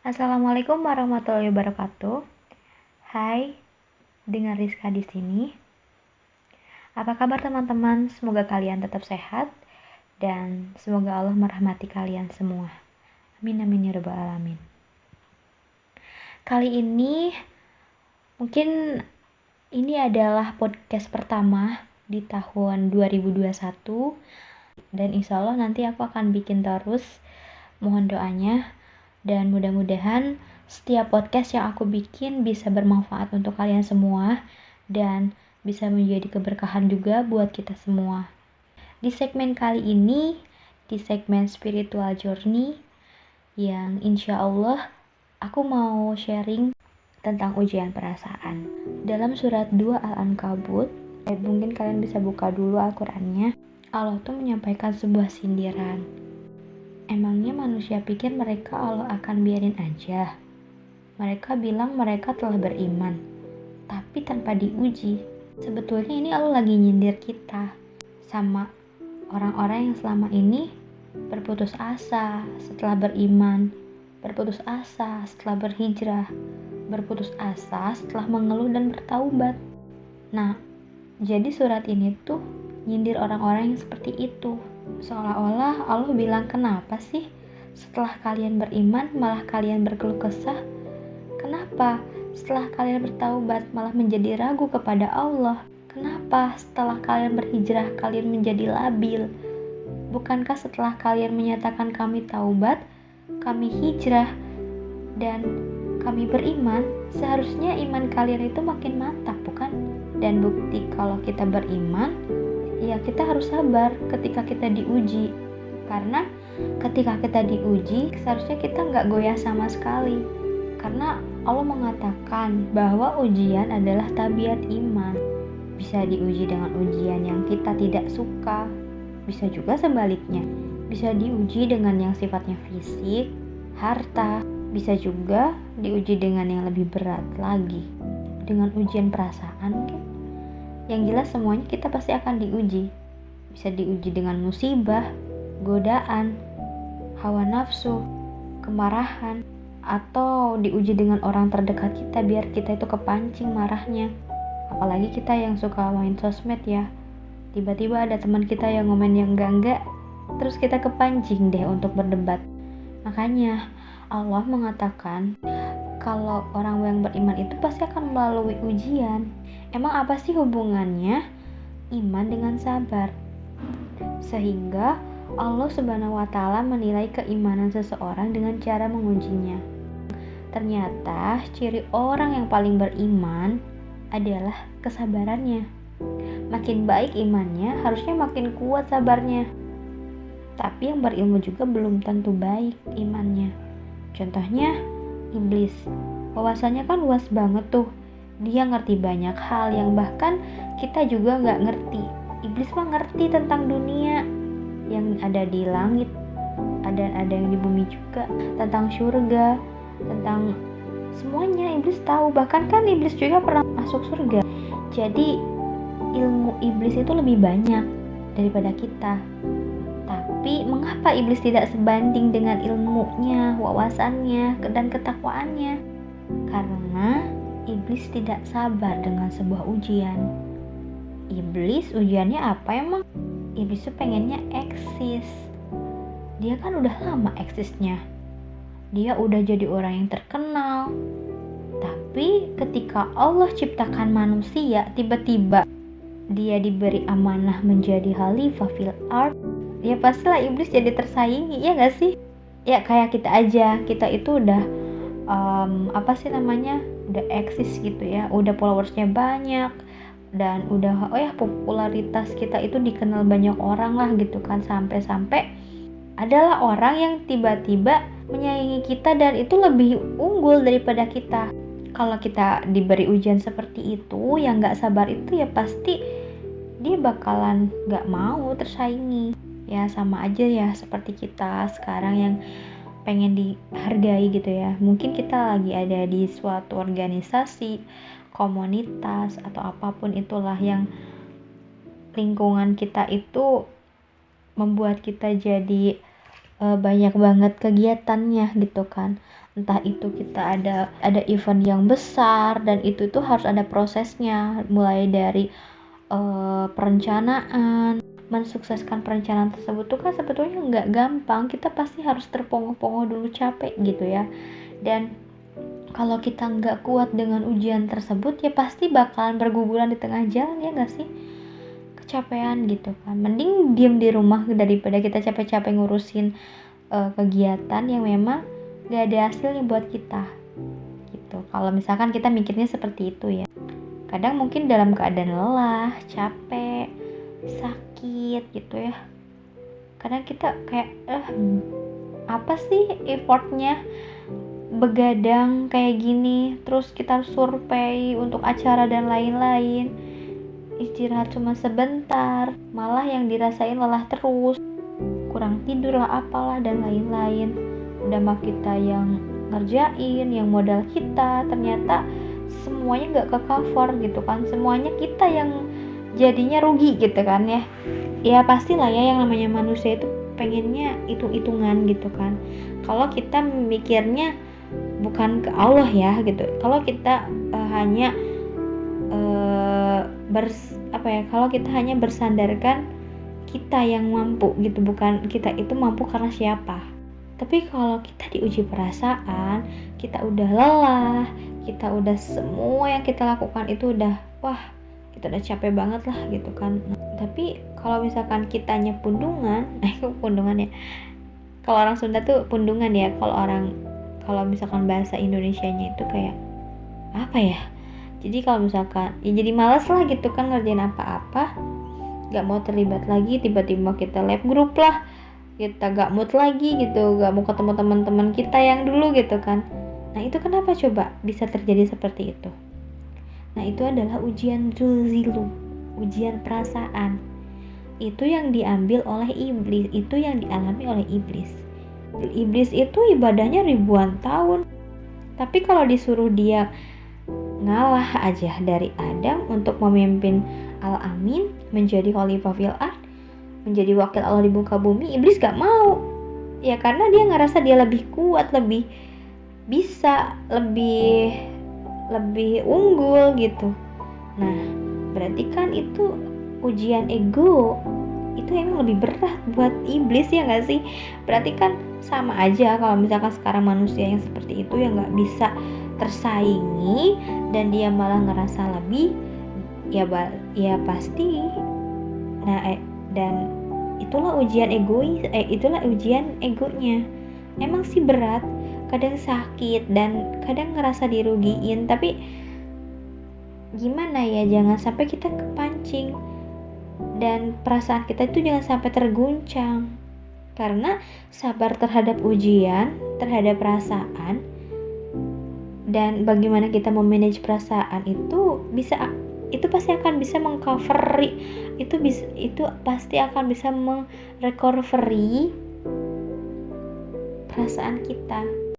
Assalamualaikum warahmatullahi wabarakatuh. Hai, dengan Rizka di sini. Apa kabar teman-teman? Semoga kalian tetap sehat dan semoga Allah merahmati kalian semua. Amin amin ya rabbal alamin. Kali ini mungkin ini adalah podcast pertama di tahun 2021 dan insya Allah nanti aku akan bikin terus. Mohon doanya. Dan mudah-mudahan setiap podcast yang aku bikin bisa bermanfaat untuk kalian semua dan bisa menjadi keberkahan juga buat kita semua. Di segmen kali ini, di segmen Spiritual Journey, yang insya Allah aku mau sharing tentang ujian perasaan. Dalam surat 2 Al-Ankabut, mungkin kalian bisa buka dulu Al-Qur'annya. Allah tuh menyampaikan sebuah sindiran. Emangnya manusia pikir mereka Allah akan biarin aja? Mereka bilang mereka telah beriman, tapi tanpa diuji. Sebetulnya ini Allah lagi nyindir kita sama orang-orang yang selama ini berputus asa setelah beriman, berputus asa setelah berhijrah, berputus asa setelah mengeluh dan bertaubat. Nah, jadi surat ini tuh nyindir orang-orang yang seperti itu. Seolah-olah Allah bilang, kenapa sih setelah kalian beriman malah kalian berkeluh kesah? Kenapa setelah kalian bertaubat malah menjadi ragu kepada Allah? Kenapa setelah kalian berhijrah kalian menjadi labil? Bukankah setelah kalian menyatakan kami taubat, kami hijrah, dan kami beriman, seharusnya iman kalian itu makin mantap, bukan? Dan bukti kalau kita beriman, ya kita harus sabar ketika kita diuji. Karena ketika kita diuji, seharusnya kita nggak goyah sama sekali. Karena Allah mengatakan bahwa ujian adalah tabiat iman. Bisa diuji dengan ujian yang kita tidak suka, bisa juga sebaliknya. Bisa diuji dengan yang sifatnya fisik, harta, bisa juga diuji dengan yang lebih berat lagi, dengan ujian perasaan mungkin. Yang jelas semuanya kita pasti akan diuji. Bisa diuji dengan musibah, godaan, hawa nafsu, kemarahan, atau diuji dengan orang terdekat kita biar kita itu kepancing marahnya. Apalagi kita yang suka main sosmed ya. Tiba-tiba ada teman kita yang ngomen yang enggak, terus kita kepancing deh untuk berdebat. Makanya Allah mengatakan kalau orang yang beriman itu pasti akan melalui ujian. Emang apa sih hubungannya iman dengan sabar? Sehingga Allah Subhanahu wa Ta'ala menilai keimanan seseorang dengan cara mengujinya. Ternyata ciri orang yang paling beriman adalah kesabarannya. Makin baik imannya, harusnya makin kuat sabarnya. Tapi yang berilmu juga belum tentu baik imannya. Contohnya iblis. Wawasannya kan luas banget tuh. Dia ngerti banyak hal yang bahkan kita juga gak ngerti. Iblis mah ngerti tentang dunia yang ada di langit, ada yang di bumi juga, tentang surga, tentang semuanya iblis tahu. Bahkan kan iblis juga pernah masuk surga. Jadi ilmu iblis itu lebih banyak daripada kita. Tapi mengapa iblis tidak sebanding dengan ilmunya, wawasannya, dan ketakwaannya? Karena iblis tidak sabar dengan sebuah ujian. Iblis ujiannya apa emang? Iblis tuh pengennya eksis. Dia kan udah lama eksisnya. Dia udah jadi orang yang terkenal. Tapi ketika Allah ciptakan manusia, tiba-tiba dia diberi amanah menjadi khalifah fil ard, ya pastilah iblis jadi tersaingi, ya gak sih? Ya kayak kita aja, kita itu udah udah eksis gitu ya, udah followersnya banyak dan udah popularitas kita itu dikenal banyak orang lah gitu kan, sampai adalah orang yang tiba-tiba menyaingi kita dan itu lebih unggul daripada kita. Kalau kita diberi ujian seperti itu, yang gak sabar itu ya pasti dia bakalan gak mau tersaingi. Ya sama aja ya seperti kita sekarang yang pengen dihargai gitu ya. Mungkin kita lagi ada di suatu organisasi, komunitas, atau apapun itulah yang lingkungan kita itu membuat kita jadi banyak banget kegiatannya gitu kan. Entah itu kita ada event yang besar dan itu tuh harus ada prosesnya, mulai dari perencanaan. Mensukseskan perencanaan tersebut tuh kan sebetulnya nggak gampang, kita pasti harus terpongoh-pongoh dulu, capek gitu ya. Dan kalau kita nggak kuat dengan ujian tersebut ya pasti bakalan berguguran di tengah jalan, ya nggak sih? Kecapean gitu kan, mending diem di rumah daripada kita capek-capek ngurusin kegiatan yang memang nggak ada hasilnya buat kita gitu. Kalau misalkan kita mikirnya seperti itu ya, kadang mungkin dalam keadaan lelah, capek, sakit gitu ya, kadang kita kayak apa sih effortnya begadang kayak gini, terus kita harus survei untuk acara dan lain-lain, istirahat cuma sebentar, malah yang dirasain lelah terus, kurang tidur lah apalah dan lain-lain. Udah mah kita yang ngerjain, yang modal kita, ternyata semuanya nggak ke cover gitu kan, semuanya kita yang jadinya rugi gitu kan ya. Ya pastilah ya, yang namanya manusia itu pengennya hitung-hitungan gitu kan. Kalau kita mikirnya bukan ke Allah ya gitu, kalau kita hanya kalau kita hanya bersandarkan kita yang mampu gitu, bukan kita itu mampu karena siapa. Tapi kalau kita diuji perasaan, kita udah lelah, kita udah semua yang kita lakukan itu udah kita udah capek banget lah gitu kan. Tapi kalau misalkan kitanya pundungan, pundungan ya, kalau orang Sunda tuh pundungan ya, kalau misalkan bahasa Indonesianya itu kayak apa ya, jadi kalau misalkan ya jadi malas lah gitu kan ngerjain apa-apa, gak mau terlibat lagi, tiba-tiba kita lab group lah, kita gak mood lagi gitu, gak mau ketemu teman-teman kita yang dulu gitu kan. Nah itu kenapa coba bisa terjadi seperti itu? Nah itu adalah ujian zulzilu, ujian perasaan. Itu yang diambil oleh iblis, itu yang dialami oleh iblis. Iblis itu ibadahnya ribuan tahun, tapi kalau disuruh dia ngalah aja dari Adam untuk memimpin Al-Amin, menjadi khalifah fil ard, menjadi wakil Allah di muka bumi, iblis gak mau. Ya karena dia ngerasa dia lebih kuat, lebih bisa, lebih unggul gitu. Nah berarti kan itu ujian ego, itu emang lebih berat buat iblis, ya gak sih? Berarti kan sama aja kalau misalkan sekarang manusia yang seperti itu yang gak bisa tersaingi dan dia malah ngerasa lebih, ya pasti. Nah dan itulah ujian itulah ujian egonya. Emang sih berat, kadang sakit dan kadang ngerasa dirugiin, tapi gimana ya, jangan sampai kita kepancing dan perasaan kita itu jangan sampai terguncang. Karena sabar terhadap ujian, terhadap perasaan, dan bagaimana kita memanage perasaan itu pasti akan bisa mengcovery, itu pasti akan bisa merecovery perasaan kita.